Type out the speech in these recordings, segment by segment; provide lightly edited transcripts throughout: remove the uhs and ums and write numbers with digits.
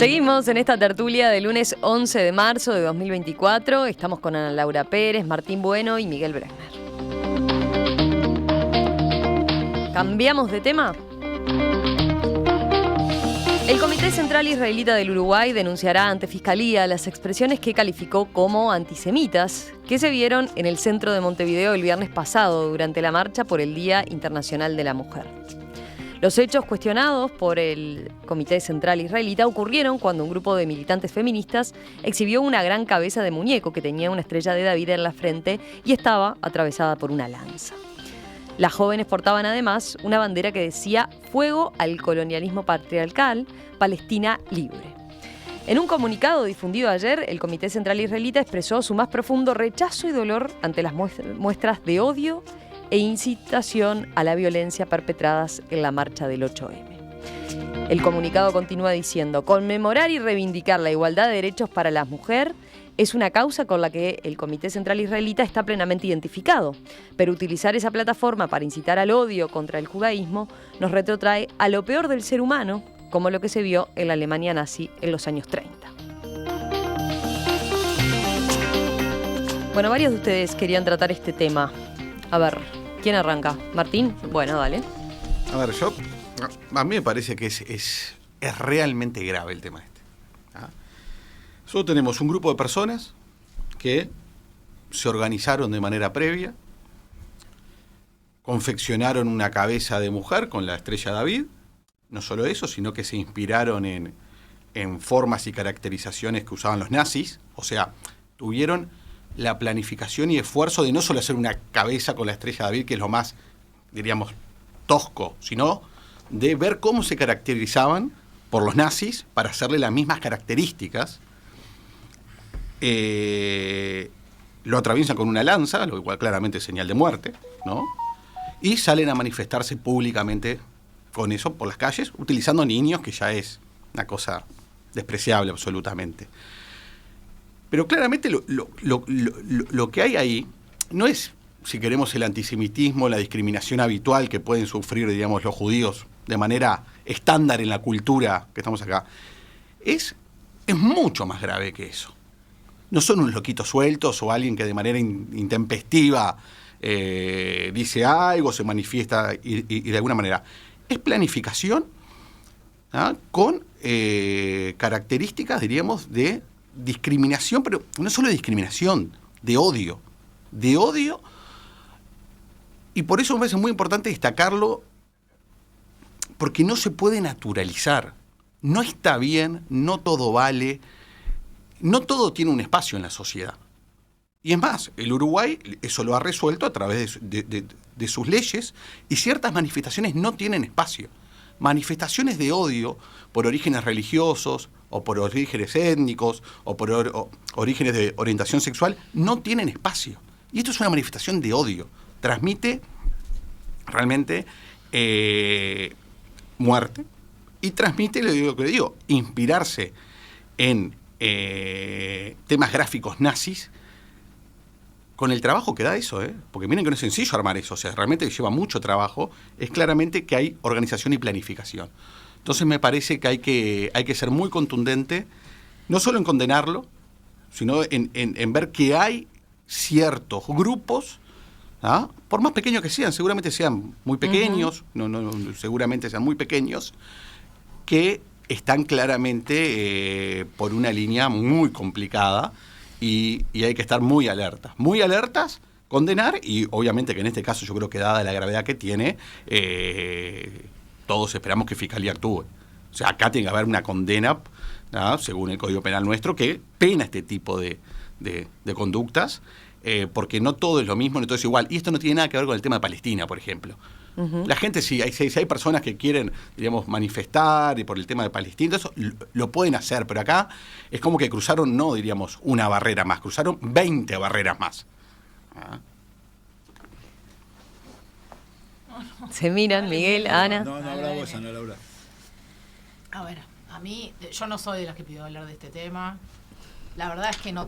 Seguimos en esta tertulia de lunes 11 de marzo de 2024. Estamos con Ana Laura Pérez, Martín Bueno y Miguel Bregner. ¿Cambiamos de tema? El Comité Central Israelita del Uruguay denunciará ante Fiscalía las expresiones que calificó como antisemitas que se vieron en el centro de Montevideo el viernes pasado durante la marcha por el Día Internacional de la Mujer. Los hechos cuestionados por el Comité Central Israelita ocurrieron cuando un grupo de militantes feministas exhibió una gran cabeza de muñeco que tenía una estrella de David en la frente y estaba atravesada por una lanza. Las jóvenes portaban además una bandera que decía «Fuego al colonialismo patriarcal, Palestina libre». En un comunicado difundido ayer, el Comité Central Israelita expresó su más profundo rechazo y dolor ante las muestras de odio e incitación a la violencia perpetradas en la marcha del 8M. El comunicado continúa diciendo: conmemorar y reivindicar la igualdad de derechos para la mujer es una causa con la que el Comité Central Israelita está plenamente identificado, pero utilizar esa plataforma para incitar al odio contra el judaísmo nos retrotrae a lo peor del ser humano, como lo que se vio en la Alemania nazi en los años 30. Bueno, varios de ustedes querían tratar este tema. A ver, ¿quién arranca? ¿Martín? Bueno, dale. A ver, a mí me parece que es realmente grave el tema este. Nosotros tenemos un grupo de personas que se organizaron de manera previa, confeccionaron una cabeza de mujer con la estrella David, no solo eso, sino que se inspiraron en formas y caracterizaciones que usaban los nazis, o sea, tuvieron la planificación y esfuerzo de no solo hacer una cabeza con la estrella David, que es lo más, diríamos, tosco, sino de ver cómo se caracterizaban por los nazis para hacerle las mismas características. Lo atraviesan con una lanza, lo cual claramente es señal de muerte, ¿no? Y salen a manifestarse públicamente con eso por las calles, utilizando niños, que ya es una cosa despreciable absolutamente. Pero claramente lo que hay ahí no es, si queremos, el antisemitismo, la discriminación habitual que pueden sufrir, digamos, los judíos de manera estándar en la cultura que estamos acá. Es mucho más grave que eso. No son unos loquitos sueltos o alguien que de manera intempestiva dice algo, se manifiesta y de alguna manera. Es planificación con características, diríamos, de discriminación, pero no solo de discriminación, de odio. De odio, y por eso me parece muy importante destacarlo, porque no se puede naturalizar. No está bien, no todo vale. No todo tiene un espacio en la sociedad. Y es más, el Uruguay eso lo ha resuelto a través de sus leyes, y ciertas manifestaciones no tienen espacio. Manifestaciones de odio por orígenes religiosos, o por orígenes étnicos, o por orígenes de orientación sexual, no tienen espacio. Y esto es una manifestación de odio. Transmite realmente muerte, y transmite, lo que le digo, inspirarse en temas gráficos nazis, con el trabajo que da eso, porque miren que no es sencillo armar eso, o sea, realmente lleva mucho trabajo. Es claramente que hay organización y planificación. Entonces me parece que hay que ser muy contundente, no solo en condenarlo, sino en ver que hay ciertos grupos, por más pequeños que sean, seguramente sean muy pequeños, seguramente sean muy pequeños, que están claramente por una línea muy complicada, y hay que estar muy alertas, condenar, y obviamente que en este caso yo creo que dada la gravedad que tiene, todos esperamos que Fiscalía actúe. O sea, acá tiene que haber una condena, según el Código Penal nuestro, que pena este tipo de conductas, porque no todo es lo mismo, no todo es igual. Y esto no tiene nada que ver con el tema de Palestina, por ejemplo. La gente, si hay personas que quieren, digamos, manifestar y por el tema de Palestina, eso lo pueden hacer, pero acá es como que cruzaron, no diríamos una barrera más, cruzaron 20 barreras más. Se miran, Miguel, Ana. No, habla vos, Ana Laura. A ver, a mí, yo no soy de las que pido hablar de este tema. La verdad es que no,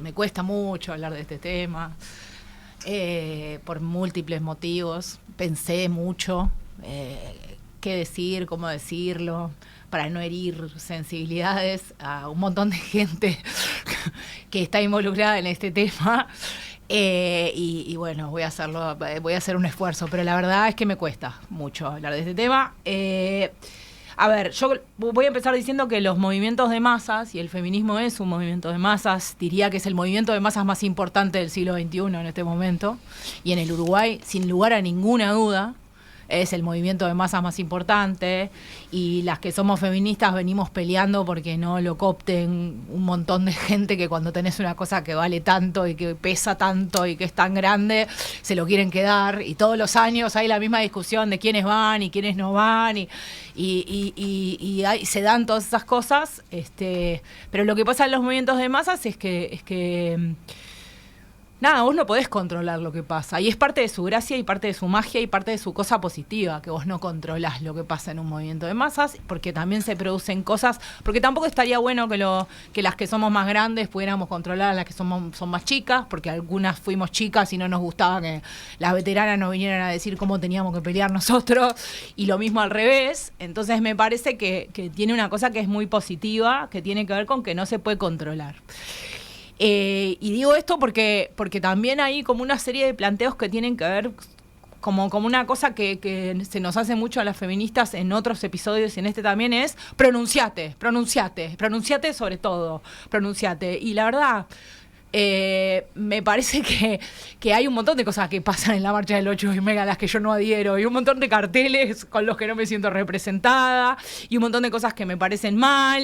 me cuesta mucho hablar de este tema. Por múltiples motivos. Pensé mucho qué decir, cómo decirlo, para no herir sensibilidades a un montón de gente que está involucrada en este tema. Y bueno, voy a hacer un esfuerzo, pero la verdad es que me cuesta mucho hablar de este tema. A ver, yo voy a empezar diciendo que los movimientos de masas, y el feminismo es un movimiento de masas, diría que es el movimiento de masas más importante del siglo XXI en este momento, y en el Uruguay, sin lugar a ninguna duda, es el movimiento de masas más importante, y las que somos feministas venimos peleando porque no lo coopten un montón de gente que cuando tenés una cosa que vale tanto y que pesa tanto y que es tan grande, se lo quieren quedar, y todos los años hay la misma discusión de quiénes van y quiénes no van, y se dan todas esas cosas, pero lo que pasa en los movimientos de masas es que nada, vos no podés controlar lo que pasa. Y es parte de su gracia y parte de su magia y parte de su cosa positiva, que vos no controlás lo que pasa en un movimiento de masas, porque también se producen cosas, porque tampoco estaría bueno que las que somos más grandes pudiéramos controlar a las que son más chicas, porque algunas fuimos chicas y no nos gustaba que las veteranas nos vinieran a decir cómo teníamos que pelear nosotros, y lo mismo al revés. Entonces me parece que tiene una cosa que es muy positiva, que tiene que ver con que no se puede controlar. Y digo esto porque también hay como una serie de planteos que tienen que ver como una cosa que se nos hace mucho a las feministas en otros episodios, y en este también es pronunciate sobre todo, pronunciate. Y la verdad, me parece que hay un montón de cosas que pasan en la marcha del 8M a las que yo no adhiero, y un montón de carteles con los que no me siento representada, y un montón de cosas que me parecen mal,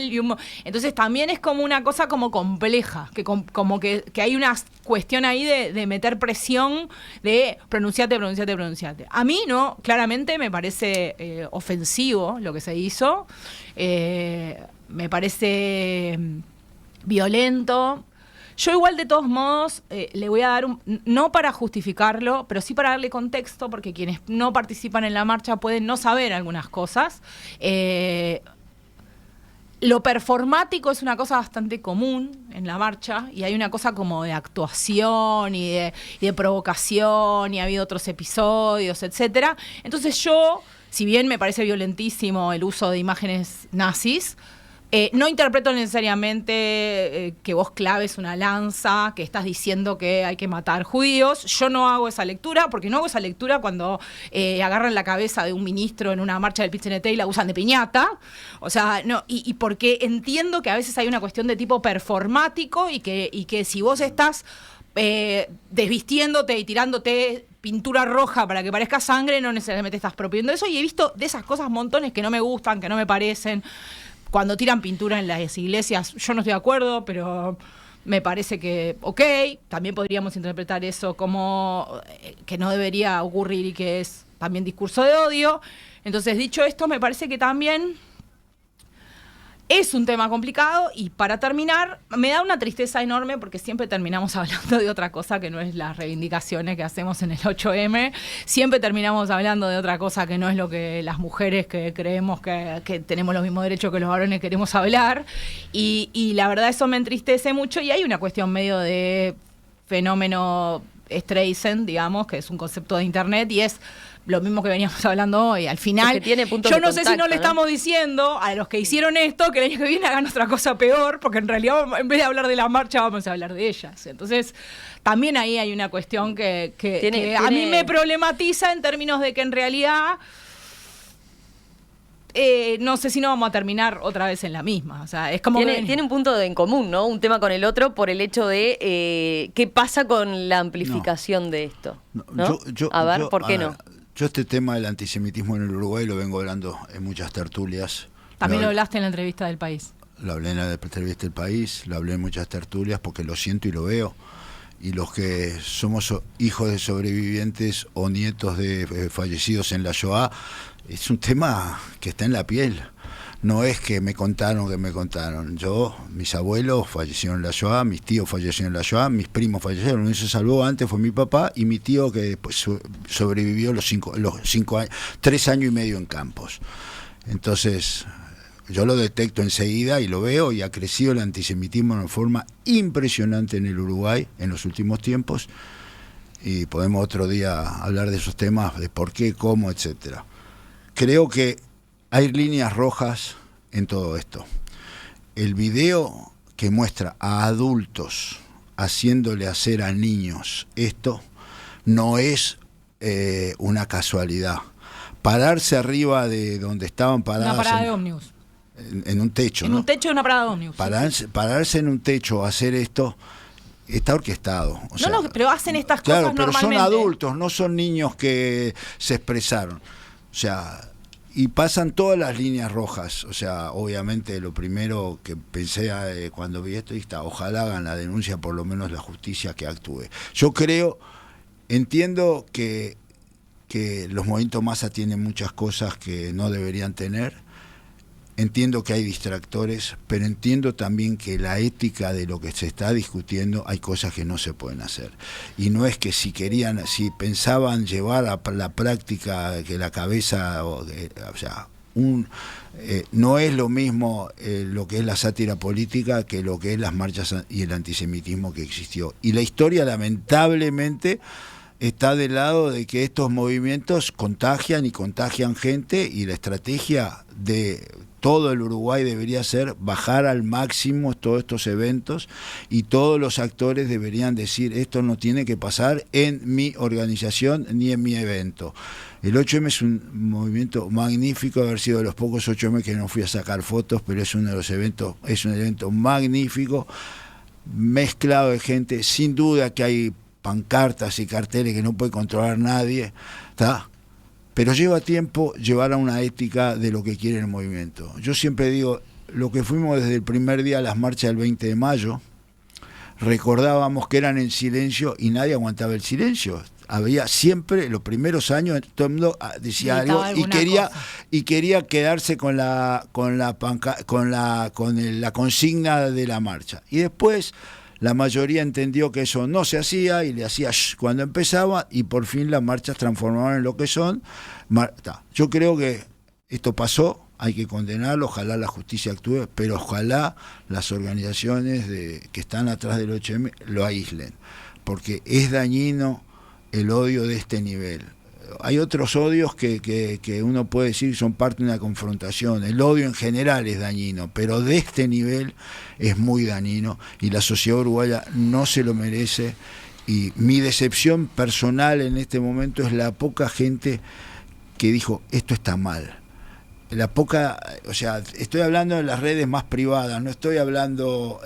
entonces también es como una cosa como compleja, como que hay una cuestión ahí de meter presión, de pronunciate. A mí no, claramente me parece ofensivo lo que se hizo, me parece violento. Yo igual, de todos modos, le voy a dar no para justificarlo, pero sí para darle contexto, porque quienes no participan en la marcha pueden no saber algunas cosas. Lo performático es una cosa bastante común en la marcha, y hay una cosa como de actuación y de provocación, y ha habido otros episodios, etcétera. Entonces yo, si bien me parece violentísimo el uso de imágenes nazis, no interpreto necesariamente que vos claves una lanza, que estás diciendo que hay que matar judíos. Yo no hago esa lectura, porque no hago esa lectura cuando agarran la cabeza de un ministro en una marcha del PIT-CNT y la usan de piñata. O sea, no, y porque entiendo que a veces hay una cuestión de tipo performático, y que si vos estás desvistiéndote y tirándote pintura roja para que parezca sangre, no necesariamente estás proponiendo eso. Y he visto de esas cosas montones que no me gustan, que no me parecen. Cuando tiran pintura en las iglesias, yo no estoy de acuerdo, pero me parece que, también podríamos interpretar eso como que no debería ocurrir y que es también discurso de odio. Entonces, dicho esto, me parece que también es un tema complicado, y para terminar, me da una tristeza enorme porque siempre terminamos hablando de otra cosa que no es las reivindicaciones que hacemos en el 8M, siempre terminamos hablando de otra cosa que no es lo que las mujeres que creemos que tenemos los mismos derechos que los varones queremos hablar, y la verdad eso me entristece mucho, y hay una cuestión medio de fenómeno Streisand, digamos, que es un concepto de internet, y es lo mismo que veníamos hablando hoy. Al final, yo no sé si no le estamos diciendo a los que hicieron esto que el año que viene hagan otra cosa peor, porque en realidad, en vez de hablar de la marcha, vamos a hablar de ellas. Entonces, también ahí hay una cuestión que a mí me problematiza, en términos de que en realidad no sé si no vamos a terminar otra vez en la misma. O sea, es como tiene un punto en común, ¿no? Un tema con el otro, por el hecho de qué pasa con la amplificación de esto, ¿no? ¿Por qué no? Yo este tema del antisemitismo en el Uruguay lo vengo hablando en muchas tertulias. También lo hablaste en la entrevista del País. Lo hablé en la entrevista del País, lo hablé en muchas tertulias porque lo siento y lo veo. Y los que somos hijos de sobrevivientes o nietos de fallecidos en la Shoah, es un tema que está en la piel. No es que me contaron. Mis abuelos fallecieron en la Shoah, mis tíos fallecieron en la Shoah, mis primos fallecieron. Uno se salvó antes, fue mi papá, y mi tío que después sobrevivió los 5 años, 3 años y medio en campos. Entonces, yo lo detecto enseguida y lo veo, y ha crecido el antisemitismo de una forma impresionante en el Uruguay en los últimos tiempos, y podemos otro día hablar de esos temas, de por qué, cómo, etcétera. Creo que hay líneas rojas en todo esto. El video que muestra a adultos haciéndole hacer a niños esto no es una casualidad. Pararse arriba de donde estaban paradas. Una parada de ómnibus. En un techo, En ¿no? un techo de una parada de ómnibus. Pararse en un techo a hacer esto está orquestado. O sea, no, pero hacen estas claro, cosas pero normalmente. son adultos, no son niños que se expresaron. O sea, y pasan todas las líneas rojas. O sea, obviamente lo primero que pensé cuando vi esto, ojalá hagan la denuncia, por lo menos la justicia que actúe. Yo entiendo que los movimientos masa tienen muchas cosas que no deberían tener. Entiendo que hay distractores, pero entiendo también que la ética de lo que se está discutiendo hay cosas que no se pueden hacer. Y no es que si pensaban llevar a la práctica que la cabeza, no es lo mismo lo que es la sátira política que lo que es las marchas y el antisemitismo que existió. Y la historia, lamentablemente, está del lado de que estos movimientos contagian gente, y la estrategia de todo el Uruguay debería ser bajar al máximo todos estos eventos, y todos los actores deberían decir: esto no tiene que pasar en mi organización ni en mi evento. El 8M es un movimiento magnífico, haber sido de los pocos 8M que no fui a sacar fotos, pero es uno de los eventos, es un evento magnífico, mezclado de gente. Sin duda que hay pancartas y carteles que no puede controlar nadie, ¿está? Pero lleva tiempo llevar a una ética de lo que quiere el movimiento. Yo siempre digo, lo que fuimos desde el primer día a las marchas del 20 de mayo, recordábamos que eran en silencio y nadie aguantaba el silencio. Había siempre, los primeros años, todo el mundo decía algo y quería quedarse con la consigna de la marcha. Y después la mayoría entendió que eso no se hacía y le hacía cuando empezaba, y por fin las marchas transformaron en lo que son. Yo creo que esto pasó, hay que condenarlo, ojalá la justicia actúe, pero ojalá las organizaciones que están atrás del 8M lo aíslen, porque es dañino el odio de este nivel. Hay otros odios que uno puede decir son parte de una confrontación. El odio en general es dañino, pero de este nivel es muy dañino, y la sociedad uruguaya no se lo merece. Y mi decepción personal en este momento es la poca gente que dijo: esto está mal. La poca, o sea, estoy hablando de las redes más privadas, no estoy hablando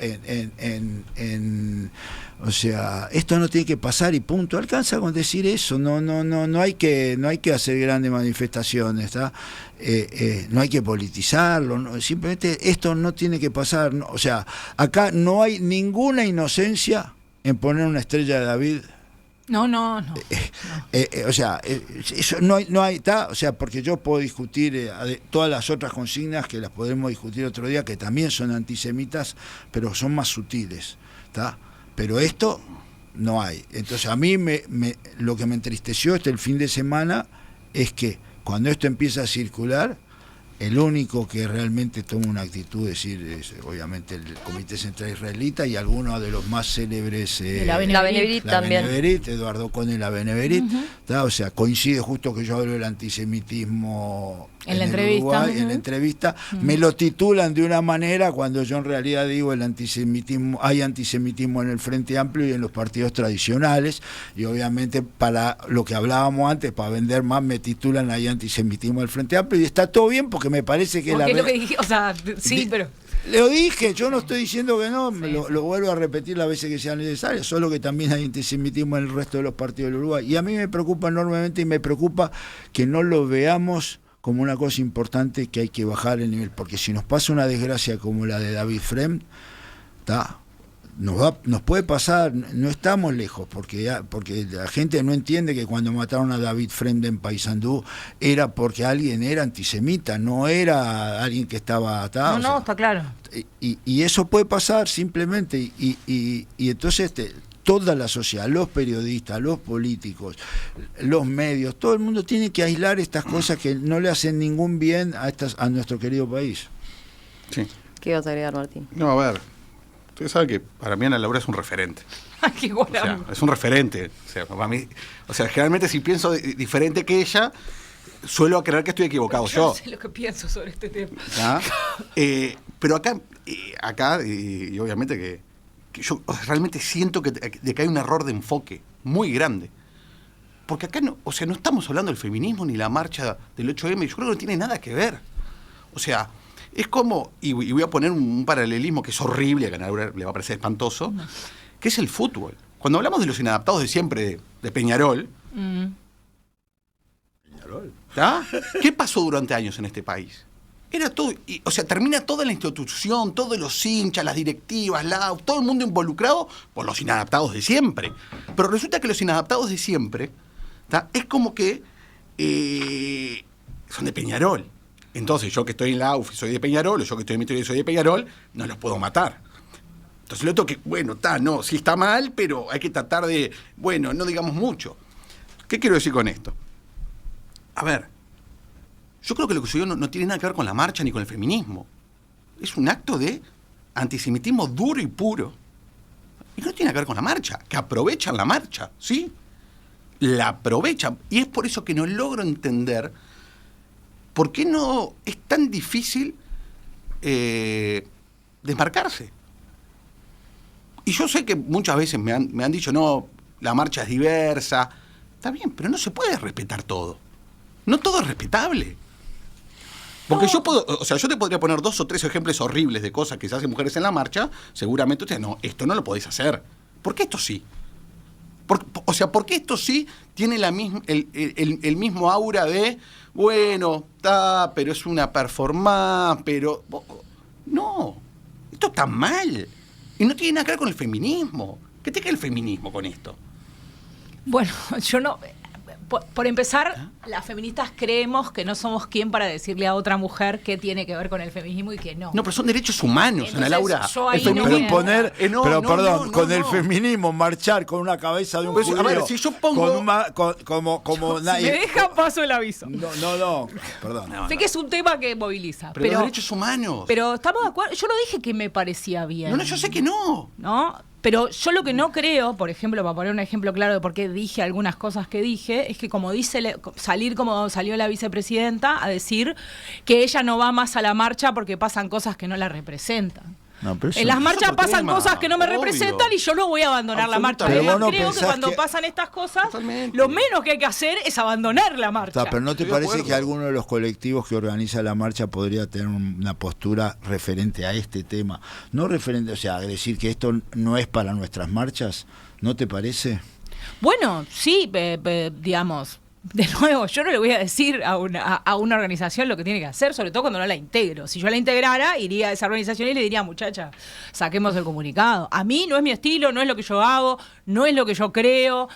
o sea, esto no tiene que pasar y punto. Alcanza con decir eso. No hay que hacer grandes manifestaciones, ¿tá? No hay que politizarlo, simplemente esto no tiene que pasar. No, o sea, acá no hay ninguna inocencia en poner una estrella de David. No. O sea, eso no hay, ¿tá? O sea, porque yo puedo discutir todas las otras consignas que las podremos discutir otro día, que también son antisemitas, pero son más sutiles, ¿tá? Pero esto no hay. Entonces a mí lo que me entristeció el fin de semana es que cuando esto empieza a circular, el único que realmente toma una actitud es obviamente el Comité Central Israelita y algunos de los más célebres, la Beneverit también, Eduardo Cone, la Beneverit, o sea, coincide justo que yo hablo del antisemitismo en la entrevista, Uruguay, en la entrevista, me lo titulan de una manera cuando yo en realidad digo hay antisemitismo en el Frente Amplio y en los partidos tradicionales, y obviamente para lo que hablábamos antes, para vender más, me titulan hay antisemitismo en el Frente Amplio, y está todo bien porque me parece que porque es lo que dije, o sea, sí, pero lo dije, yo no estoy diciendo que no, lo vuelvo a repetir las veces que sea necesario, solo que también hay antisemitismo en el resto de los partidos del Uruguay, y a mí me preocupa enormemente, y me preocupa que no lo veamos como una cosa importante, que hay que bajar el nivel, porque si nos pasa una desgracia como la de David Frem, nos puede pasar, no estamos lejos, porque la gente no entiende que cuando mataron a David Frem en Paysandú era porque alguien era antisemita, no era alguien que estaba atado. No, está claro. Y eso puede pasar simplemente, y entonces toda la sociedad, los periodistas, los políticos, los medios, todo el mundo tiene que aislar estas cosas que no le hacen ningún bien a nuestro querido país. Sí. ¿Qué vas a agregar, Martín? No, a ver, ustedes saben que para mí Ana Laura es un referente. Qué bueno. O sea, es un referente. O sea, para mí, generalmente si pienso diferente que ella, Suelo creer que estoy equivocado yo. No sé lo que pienso sobre este tema. ¿Ah? Pero acá y obviamente que yo realmente siento de que hay un error de enfoque muy grande. Porque acá no estamos hablando del feminismo ni la marcha del 8M, yo creo que no tiene nada que ver. O sea, es como, y voy a poner un paralelismo que es horrible, que a Laura le va a parecer espantoso, que es el fútbol. Cuando hablamos de los inadaptados de siempre, de Peñarol, ¿tá? ¿Qué pasó durante años en este país? Era todo, termina toda la institución, todos los hinchas, las directivas, todo el mundo involucrado por los inadaptados de siempre. Pero resulta que los inadaptados de siempre, ¿tá? Es como que son de Peñarol. Entonces yo que estoy en la UF soy de Peñarol, o yo que estoy en mi teoría soy de Peñarol, no los puedo matar. Entonces lo otro que, sí está mal, pero hay que tratar de, no digamos mucho. ¿Qué quiero decir con esto? A ver, yo creo que lo que sucedió no tiene nada que ver con la marcha ni con el feminismo. Es un acto de antisemitismo duro y puro. Y no tiene nada que ver con la marcha, que aprovechan la marcha, ¿sí? La aprovechan. Y es por eso que no logro entender por qué no es tan difícil desmarcarse. Y yo sé que muchas veces me han dicho, no, la marcha es diversa. Está bien, pero no se puede respetar todo. No todo es respetable. Porque yo te podría poner 2 o 3 ejemplos horribles de cosas que se hacen mujeres en la marcha, seguramente ustedes, no, esto no lo podéis hacer. ¿Por qué esto sí? ¿Por qué esto sí tiene el mismo aura de, pero es una performance, pero... No, esto está mal. Y no tiene nada que ver con el feminismo. ¿Qué tiene que ver el feminismo con esto? Bueno, yo no... Por empezar, las feministas creemos que no somos quien para decirle a otra mujer qué tiene que ver con el feminismo y qué no. No, pero son derechos humanos, Entonces, Ana Laura. Con el feminismo, marchar con una cabeza de un judío. A ver, si yo pongo... como nadie... Me deja paso el aviso. No, perdón. Sé que es un tema que moviliza. Pero los derechos humanos. Pero estamos de acuerdo. Yo no dije que me parecía bien. No, yo sé que no. ¿No? Pero yo lo que no creo, por ejemplo, para poner un ejemplo claro de por qué dije algunas cosas que dije, es que como salió la vicepresidenta a decir que ella no va más a la marcha porque pasan cosas que no la representan. No, en las marchas pasan tema, cosas que no me obvio. representan y yo no voy a abandonar la marcha. Pero Además, vos no creo que pensás cuando que- pasan estas cosas, Totalmente. lo menos que hay que hacer es abandonar la marcha. Pero ¿no te Estoy de parece acuerdo. que alguno de los colectivos que organiza la marcha podría tener una postura referente a este tema? No referente, decir que esto no es para nuestras marchas, ¿no te parece? Bueno, sí, digamos, de nuevo, yo no le voy a decir a una organización lo que tiene que hacer, sobre todo cuando no la integro. Si yo la integrara, iría a esa organización y le diría, muchacha, saquemos el comunicado. A mí no es mi estilo, no es lo que yo hago, no es lo que yo creo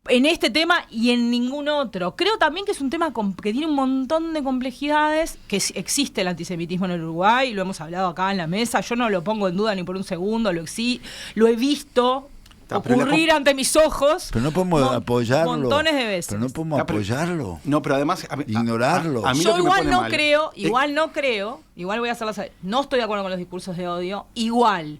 en este tema y en ningún otro. Creo también que es un tema que tiene un montón de complejidades, que existe el antisemitismo en el Uruguay, lo hemos hablado acá en la mesa, yo no lo pongo en duda ni por un segundo, lo he visto ocurrir ante mis ojos. Pero no podemos apoyarlo. Montones de veces. Pero no podemos apoyarlo. No, pero además... Ignorarlo. a mí Yo lo que me igual pone no mal creo, es- igual voy a hacerlo saber. No estoy de acuerdo con los discursos de odio. Igual,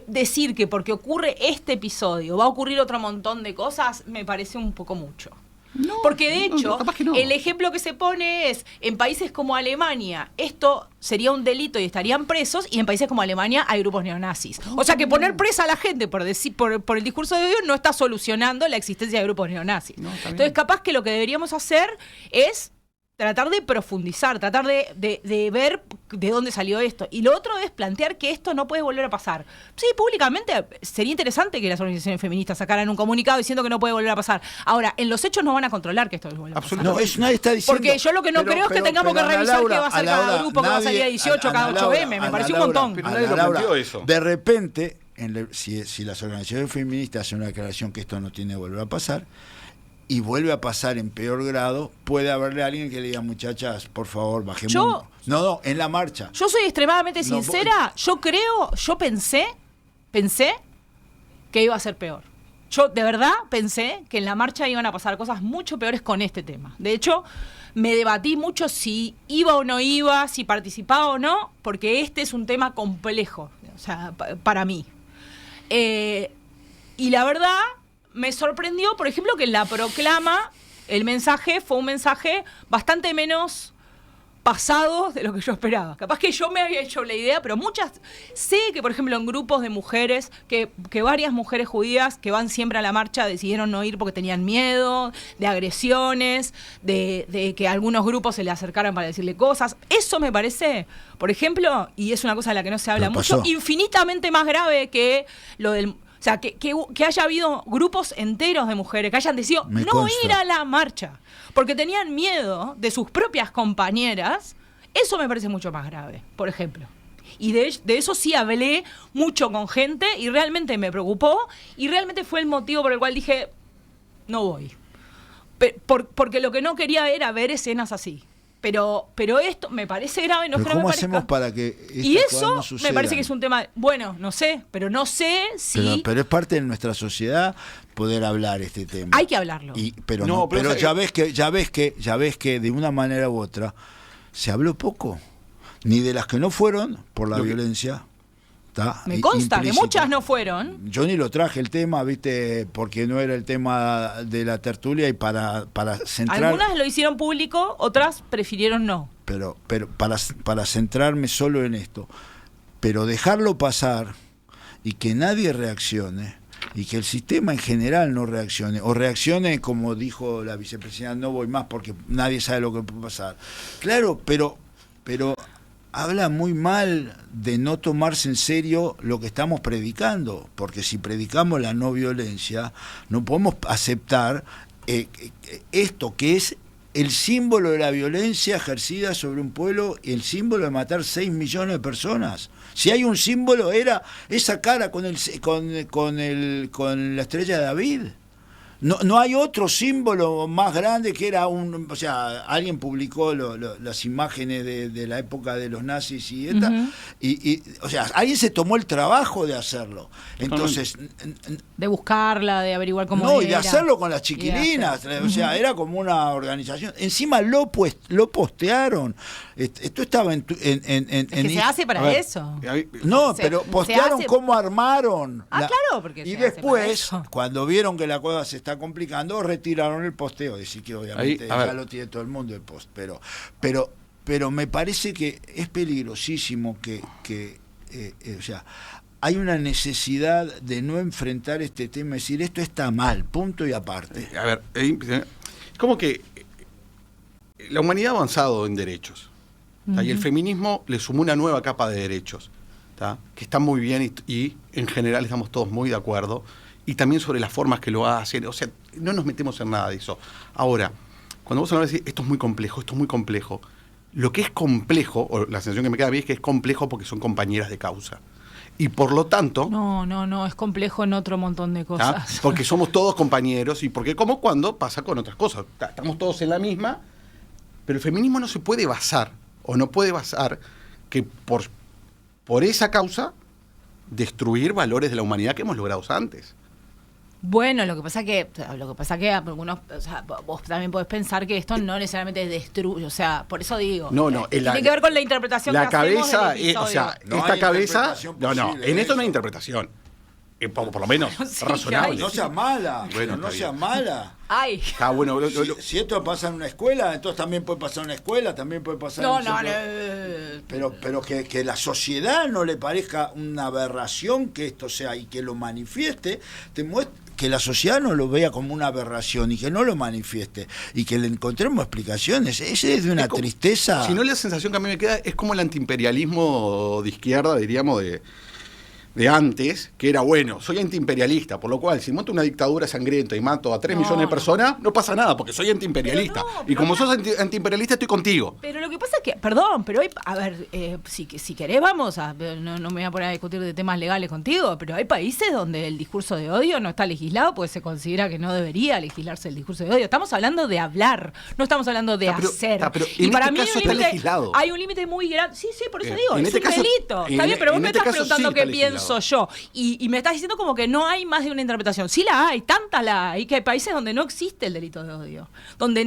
decir que porque ocurre este episodio va a ocurrir otro montón de cosas, me parece un poco mucho. No, Porque de hecho, capaz que no. el ejemplo que se pone es, en países como Alemania, esto sería un delito y estarían presos, y en países como Alemania hay grupos neonazis. O sea que poner presa a la gente por el discurso de odio no está solucionando la existencia de grupos neonazis. No, está bien. Entonces, capaz que lo que deberíamos hacer es tratar de profundizar, tratar de ver de dónde salió esto. Y lo otro es plantear que esto no puede volver a pasar. Sí, públicamente sería interesante que las organizaciones feministas sacaran un comunicado diciendo que no puede volver a pasar. Ahora, en los hechos no van a controlar que esto vuelva a pasar. No, nadie está diciendo... Porque yo lo que no creo es que tengamos que revisar qué va a hacer cada grupo, que va a salir a 18, cada 8M. Me pareció un montón. Pero nadie lo planteó eso. De repente, si las organizaciones feministas hacen una declaración que esto no tiene que volver a pasar, y vuelve a pasar en peor grado, puede haberle a alguien que le diga, muchachas, por favor, bajemos. No, en la marcha. Yo soy extremadamente sincera. Yo pensé que iba a ser peor. Yo de verdad pensé que en la marcha iban a pasar cosas mucho peores con este tema. De hecho, me debatí mucho si iba o no iba, si participaba o no, porque este es un tema complejo, o sea, para mí. Y la verdad, me sorprendió, por ejemplo, que en la proclama el mensaje fue un mensaje bastante menos pasado de lo que yo esperaba. Capaz que yo me había hecho la idea, pero sé que, por ejemplo, en grupos de mujeres, que varias mujeres judías que van siempre a la marcha decidieron no ir porque tenían miedo de agresiones, de que algunos grupos se le acercaran para decirle cosas. Eso me parece, por ejemplo, y es una cosa de la que no se habla mucho, infinitamente más grave que lo del... O sea, que haya habido grupos enteros de mujeres que hayan decidido no ir a la marcha porque tenían miedo de sus propias compañeras. Eso me parece mucho más grave, por ejemplo. Y de eso sí hablé mucho con gente y realmente me preocupó y realmente fue el motivo por el cual dije, no voy. Porque lo que no quería era ver escenas así. Pero esto me parece grave, no es que no me parezca. ¿Cómo hacemos para que y eso no me parece que es un tema, bueno, no sé si... Pero es parte de nuestra sociedad poder hablar este tema. Hay que hablarlo. Pero ya ves que de una manera u otra se habló poco, ni de las que no fueron por la violencia. Me consta que muchas no fueron. Yo ni lo traje el tema, viste, porque no era el tema de la tertulia y para centrar. Algunas lo hicieron público, otras prefirieron no. Pero para centrarme solo en esto, pero dejarlo pasar y que nadie reaccione y que el sistema en general no reaccione o reaccione como dijo la vicepresidenta, no voy más porque nadie sabe lo que puede pasar. Claro, pero habla muy mal de no tomarse en serio lo que estamos predicando, porque si predicamos la no violencia, no podemos aceptar esto que es el símbolo de la violencia ejercida sobre un pueblo y el símbolo de matar 6 millones de personas. Si hay un símbolo, era esa cara con la estrella de David. No hay otro símbolo más grande que era o sea, alguien publicó las imágenes de la época de los nazis y esta, o sea, alguien se tomó el trabajo de hacerlo. Entonces, de buscarla, de averiguar cómo era. No, y de hacerlo con las chiquilinas, o sea, era como una organización. Encima lo postearon. Esto estaba en que se hace para eso. No, pero postearon cómo armaron. Claro, porque y después, cuando vieron que la cosa se está complicando, retiraron el posteo. Decir que obviamente ya lo tiene todo el mundo el post. Pero me parece que es peligrosísimo que o sea, hay una necesidad de no enfrentar este tema, es decir, esto está mal, punto y aparte. A ver, como que la humanidad ha avanzado en derechos. Y el feminismo le sumó una nueva capa de derechos, que está muy bien y en general estamos todos muy de acuerdo. Y también sobre las formas que lo hacen. O sea, no nos metemos en nada de eso. Ahora, cuando vos hablas de decir, esto es muy complejo, lo que es complejo, o la sensación que me queda a mí es que es complejo porque son compañeras de causa. Y por lo tanto... No, es complejo en otro montón de cosas. Porque somos todos compañeros y porque como cuando pasa con otras cosas. Estamos todos en la misma, pero el feminismo no se puede basar, o no puede basar que por esa causa destruir valores de la humanidad que hemos logrado antes. Bueno, lo que pasa que algunos, o sea, vos también podés pensar que esto no necesariamente destruye, o sea, por eso digo. Tiene que ver con la interpretación la que hacemos cabeza, del episodio. o sea, No esta hay cabeza, interpretación en esto no hay eso. interpretación. Por lo menos Sí, razonable. No sea mala, Bueno, no está sea bien. mala. Ay. Está bueno. Si esto pasa en una escuela, entonces también puede pasar en una escuela, también puede pasar en un centro. Pero que la sociedad no le parezca una aberración que esto sea y que lo manifieste, te muestra que la sociedad no lo vea como una aberración y que no lo manifieste y que le encontremos explicaciones. Ese es de una tristeza. Si no, la sensación que a mí me queda es como el antiimperialismo de izquierda, diríamos, de antes, que era bueno, soy antiimperialista, por lo cual si monto una dictadura sangrienta y mato a 3 millones de personas, no pasa nada, porque soy antiimperialista. Y como sos antiimperialista, estoy contigo. Pero lo que pasa es que, perdón, pero hay, a ver, si querés vamos a, no me voy a poner a discutir de temas legales contigo, pero hay países donde el discurso de odio no está legislado, pues se considera que no debería legislarse el discurso de odio. Estamos hablando de hablar, no estamos hablando de hacer. Pero y en para este mí caso está legislado. hay un límite muy grande. Sí, por eso digo, en es este un caso, delito. Está bien, pero vos me este estás caso preguntando sí qué está pienso legislado. yo. Y me estás diciendo como que no hay más de una interpretación. Sí la hay, tantas la hay, que hay países donde no existe el delito de odio, donde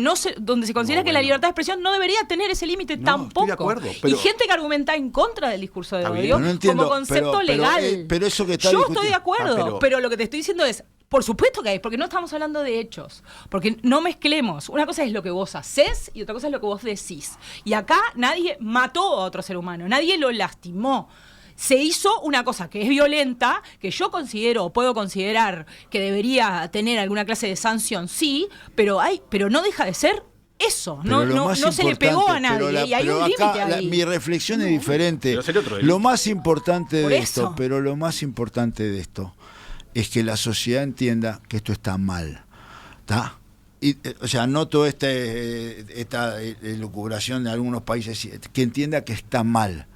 se considera que la libertad de expresión no debería tener ese límite tampoco. Estoy de acuerdo, y gente que argumenta en contra del discurso de Está odio bien. No entiendo, como concepto pero legal. pero eso que está yo discutiendo. estoy de acuerdo, pero lo que te estoy diciendo es, Por supuesto que hay, porque no estamos hablando de hechos. Porque no mezclemos. Una cosa es lo que vos hacés y otra cosa es lo que vos decís. Y acá nadie mató a otro ser humano, nadie lo lastimó. Se hizo una cosa que es violenta, que yo considero o puedo considerar que debería tener alguna clase de sanción, sí, pero no deja de ser eso. No se le pegó a nadie y hay un límite ahí. Mi reflexión es diferente. Lo más importante de esto, pero lo más importante de esto es que la sociedad entienda que esto está mal, ¿está? Y, o sea, noto esta elucubración de algunos países, que entienda que está mal.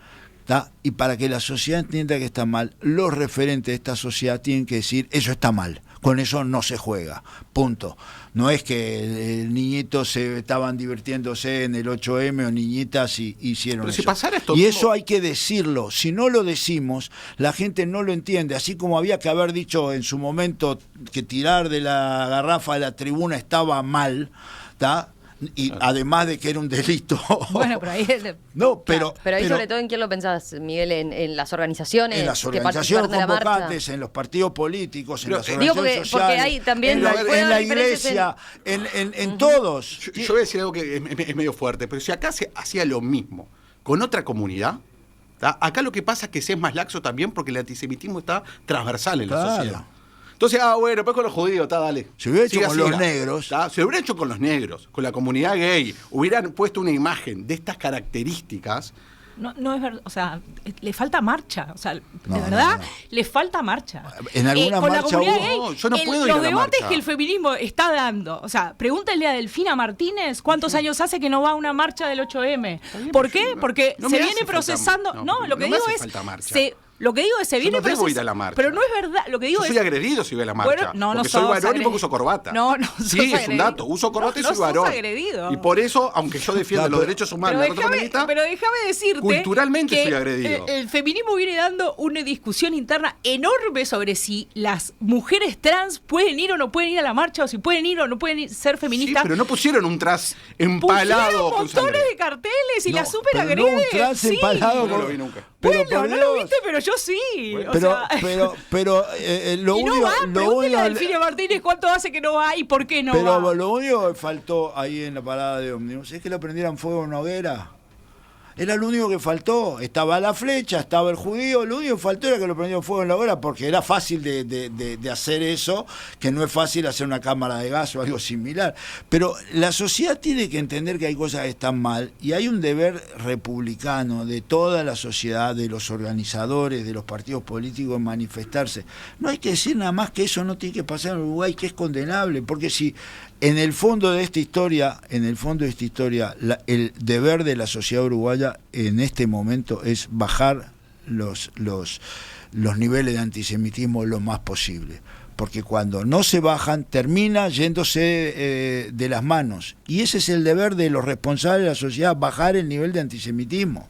¿Tá? Y para que la sociedad entienda que está mal, los referentes de esta sociedad tienen que decir, eso está mal, con eso no se juega, punto. No es que el niñito se estaban divirtiéndose en el 8M o niñitas y hicieron pero eso. si pasara esto y mismo... eso hay que decirlo, si no lo decimos, la gente no lo entiende, así como había que haber dicho en su momento que tirar de la garrafa de la tribuna estaba mal, ¿tá? Y además de que era un delito. Bueno, pero ahí... No, pero ahí sobre todo, ¿en quién lo pensás, Miguel? ¿En las organizaciones? En las que organizaciones participaron de la convocantes, marcha? en los partidos políticos, en Pero, las organizaciones porque sociales, hay también... en la iglesia, en todos. Yo voy a decir algo que es medio fuerte, pero si acá se hacía lo mismo con otra comunidad, ¿tá? Acá lo que pasa es que se es más laxo también porque el antisemitismo está transversal en la sociedad. Entonces, bueno, pues con los judíos, dale. Se hubiera hecho con los negros. Se hubiera hecho con los negros, con la comunidad gay. Hubieran puesto una imagen de estas características. No es verdad, o sea, le falta marcha, o sea, de verdad, le falta marcha. En alguna con marcha la comunidad hubo... gay, yo no puedo ir a los la debates marcha. que el feminismo está dando, o sea, pregúntenle a Delfina Martínez cuántos años hace que no va a una marcha del 8M. ¿Por qué? Porque no se me viene hace procesando, falta- lo que no me digo hace es falta marcha. lo que digo es se Yo viene no debo procesando, ir a la marcha. pero no es verdad, lo que digo Yo soy agredido si voy a la marcha. Bueno, no porque sos soy varón y agredido. porque uso corbata. No sos sí, es un agredido. dato. Uso corbata y No soy sos varón. agredido. Y por eso, aunque yo defiendo los derechos humanos y la otra feminista, pero déjame decirte culturalmente que soy agredido. El feminismo viene dando una discusión interna enorme sobre si las mujeres trans pueden ir o no pueden ir a la marcha, o si pueden ir o no pueden ser feministas. Sí, pero no pusieron un tras empalado Pusieron con sangre. montones de carteles y la super pero agrede. no un trans sí. empalado No con... lo vi nunca. Pero Bueno, por no lo Dios. viste, pero yo sí. O Pero sea, lo y no único... va, lo pregúntele a único- Delfina Martínez cuánto hace que no va y por qué no Pero va. lo único que faltó ahí en la parada de ómnibus es que le prendieran fuego a una hoguera. Era lo único que faltó. Estaba la flecha, estaba el judío. Lo único que faltó era que lo prendieran fuego en la hoguera, porque era fácil de hacer eso, que no es fácil hacer una cámara de gas o algo similar. Pero la sociedad tiene que entender que hay cosas que están mal y hay un deber republicano de toda la sociedad, de los organizadores, de los partidos políticos en manifestarse. No hay que decir nada más que eso no tiene que pasar en Uruguay, que es condenable, porque si en el fondo de esta historia, el deber de la sociedad uruguaya en este momento es bajar los niveles de antisemitismo lo más posible. Porque cuando no se bajan, termina yéndose de las manos. Y ese es el deber de los responsables de la sociedad, bajar el nivel de antisemitismo.